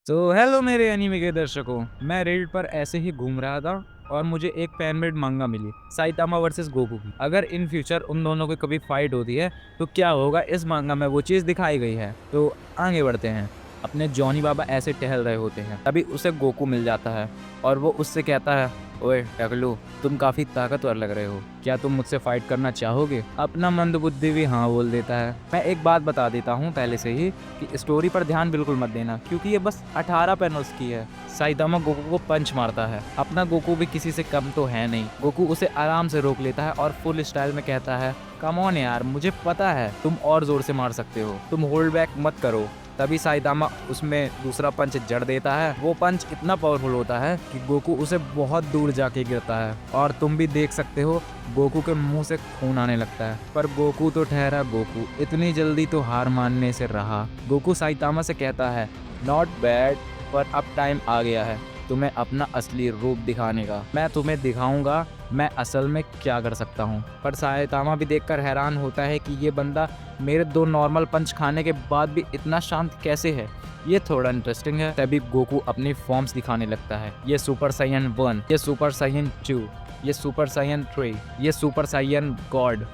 तो हेलो मेरे एनीमे के दर्शकों, मैं रेडिट पर ऐसे ही घूम रहा था और मुझे एक फैन मेड मांगा मिली साइतामा वर्सेस गोकू की। अगर इन फ्यूचर उन दोनों की कभी फाइट होती है तो क्या होगा, इस मांगा में वो चीज़ दिखाई गई है। तो आगे बढ़ते हैं। अपने जॉनी बाबा ऐसे टहल रहे होते हैं, तभी उसे गोकू मिल जाता है और वो उससे कहता है, ओए टकलू, तुम काफी ताकतवर लग रहे हो, क्या तुम मुझसे फाइट करना चाहोगे? अपना मंदबुद्धि भी हाँ बोल देता है। मैं एक बात बता देता हूँ पहले से ही कि स्टोरी पर ध्यान बिल्कुल मत देना, क्योंकि ये बस 18 पैनल्स की है। साइतामा गोकू को पंच मारता है। अपना गोकू भी किसी से कम तो है नहीं। गोकू उसे आराम से रोक लेता है और फुल स्टाइल में कहता है, कम ऑन यार, मुझे पता है तुम और जोर से मार सकते हो, तुम होल्ड बैक मत करो। तभी साइतामा उसमें दूसरा पंच जड़ देता है। वो पंच इतना पावरफुल होता है कि गोकू उसे बहुत दूर जाके गिरता है और तुम भी देख सकते हो गोकू के मुंह से खून आने लगता है। पर गोकू तो ठहरा गोकू, इतनी जल्दी तो हार मानने से रहा। गोकू साइतामा से कहता है, नॉट बैड, पर अब टाइम आ गया है तुम्हें अपना असली रूप दिखाने का। मैं तुम्हें दिखाऊंगा मैं असल में क्या कर सकता हूँ। पर साइतामा भी देखकर हैरान होता है कि ये बंदा मेरे 2 नॉर्मल पंच खाने के बाद भी इतना शांत कैसे है। ये थोड़ा इंटरेस्टिंग है। तभी गोकू अपनी फॉर्म्स दिखाने लगता है। ये सुपर साइयन 1, ये सुपर साइयन 2, ये सुपर साइयन 3, ये सुपर साइयन गॉड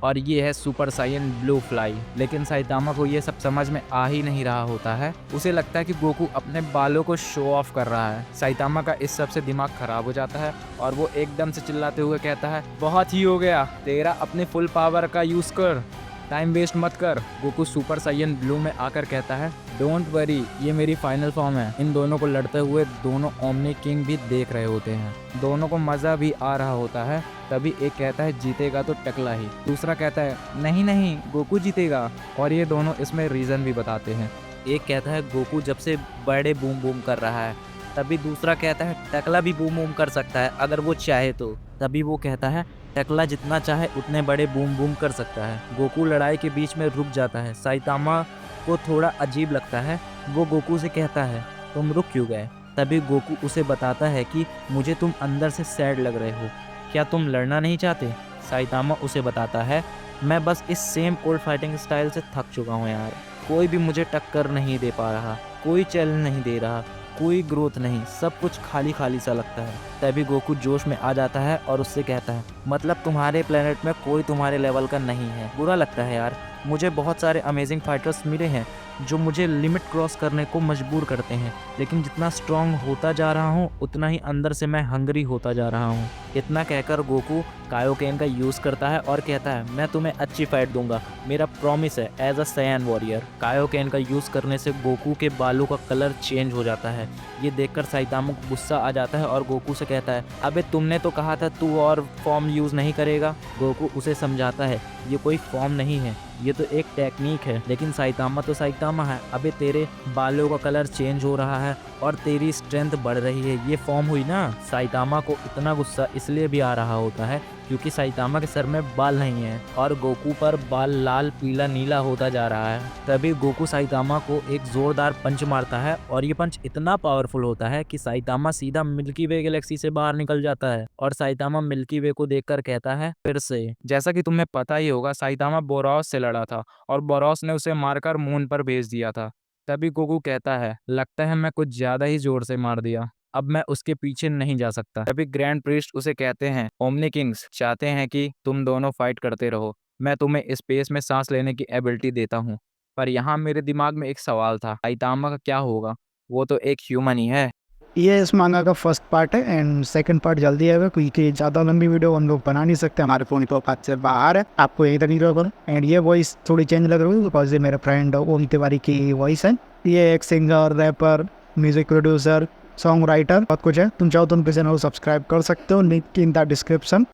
और ये है सुपर साइयन ब्लू फ्लाई। लेकिन साइतामा को ये सब समझ में आ ही नहीं रहा होता है। उसे लगता है कि गोकू अपने बालों को शो ऑफ कर रहा है। साइतामा का इस सब से दिमाग खराब हो जाता है और वो एकदम से चिल्लाते हुए कहता है, बहुत ही हो गया, तेरा अपने फुल पावर का यूज कर, टाइम वेस्ट मत कर। गोकू सुपर साइयन ब्लू में आकर कहता है, डोंट वरी, ये मेरी फाइनल फॉर्म है। इन दोनों को लड़ते हुए दोनों ओमनी किंग भी देख रहे होते हैं। दोनों को मजा भी आ रहा होता है। तभी एक कहता है, जीतेगा तो टकला ही। दूसरा कहता है, नहीं नहीं, गोकू जीतेगा। और ये दोनों इसमें रीजन भी बताते हैं। एक कहता है, गोकू जब से बड़े बूम बूम कर रहा है। तभी दूसरा कहता है, टकला भी बूम बूम कर सकता है अगर वो चाहे तो। तभी वो कहता है, टकला जितना चाहे उतने बड़े बूम बूम कर सकता है। गोकू लड़ाई के बीच में रुक जाता है। साइतामा को थोड़ा अजीब लगता है। वो गोकू से कहता है, तुम रुक क्यों गए? तभी गोकू उसे बताता है कि मुझे तुम अंदर से सैड लग रहे हो, क्या तुम लड़ना नहीं चाहते? साइतामा उसे बताता है, मैं बस इस सेम ओल्ड फाइटिंग स्टाइल से थक चुका हूँ यार। कोई भी मुझे टक्कर नहीं दे पा रहा, कोई चैलेंज नहीं दे रहा, कोई ग्रोथ नहीं, सब कुछ खाली खाली सा लगता है। तभी गोकू जोश में आ जाता है और उससे कहता है, मतलब तुम्हारे प्लेनेट में कोई तुम्हारे लेवल का नहीं है? बुरा लगता है यार, मुझे बहुत सारे अमेजिंग फाइटर्स मिले हैं जो मुझे लिमिट क्रॉस करने को मजबूर करते हैं, लेकिन जितना स्ट्रांग होता जा रहा हूँ उतना ही अंदर से मैं हंगरी होता जा रहा हूँ। इतना कहकर गोकू कायोकेन का यूज़ करता है और कहता है, मैं तुम्हें अच्छी फाइट दूंगा, मेरा प्रॉमिस है, एज अ साइयन वॉरियर। कायोकेन का यूज़ करने से गोकू के बालों का कलर चेंज हो जाता है। ये देखकर साइतामा को गुस्सा आ जाता है और गोकू से कहता है, अबे तुमने तो कहा था तू और फॉर्म यूज़ नहीं करेगा। गोकू उसे समझाता है, ये कोई फॉर्म नहीं है, ये तो एक टेक्निक है। लेकिन साइतामा तो साइतामा है, अबे तेरे बालों का कलर चेंज हो रहा है और तेरी स्ट्रेंथ बढ़ रही है, ये फॉर्म हुई ना। साइतामा को इतना गुस्सा इसलिए भी आ रहा होता है क्योंकि साइतामा के सर में बाल नहीं है और गोकू पर बाल लाल पीला नीला होता जा रहा है। तभी गोकू साइतामा को एक जोरदार पंच मारता है और ये पंच इतना पावरफुल होता है कि साइतामा सीधा मिल्की वे गैलेक्सी से बाहर निकल जाता है। और साइतामा मिल्की वे को देखकर कहता है, फिर से। जैसा कि तुम्हें पता ही होगा, साइतामा बोरॉस से लड़ा था और बोरॉस ने उसे मारकर मून पर भेज दिया था। तभी गोकू कहता है, लगता है मैं कुछ ज्यादा ही जोर से मार दिया, अब मैं उसके पीछे नहीं जा सकता। तभी ग्रैंड प्रीस्ट उसे कहते हैं, ओमनी किंग्स चाहते हैं कि तुम दोनों फाइट करते रहो, मैं तुम्हें स्पेस में सांस लेने की एबिलिटी देता हूँ। पर यहाँ मेरे दिमाग में एक सवाल था, साइतामा का क्या होगा? वो तो एक ह्यूमन ही है। ये इस मांगा का फर्स्ट पार्ट है एंड सेकंड पार्ट जल्दी आएगा, क्योंकि ज़्यादा लंबी वीडियो हम लोग बना नहीं सकते, हमारे फ़ोन तो हाथ से बाहर है, आपको यही तक नहीं एंड ये वॉइस थोड़ी चेंज लग रही है बिकॉज ये मेरे फ्रेंड ओम तिवारी की वॉइस है। ये एक singer, rapper, music producer, song writer, बहुत कुछ है। तुम चाहो तो उनके चैनल को सब्सक्राइब कर सकते हो, लिंक इन द डिस्क्रिप्शन।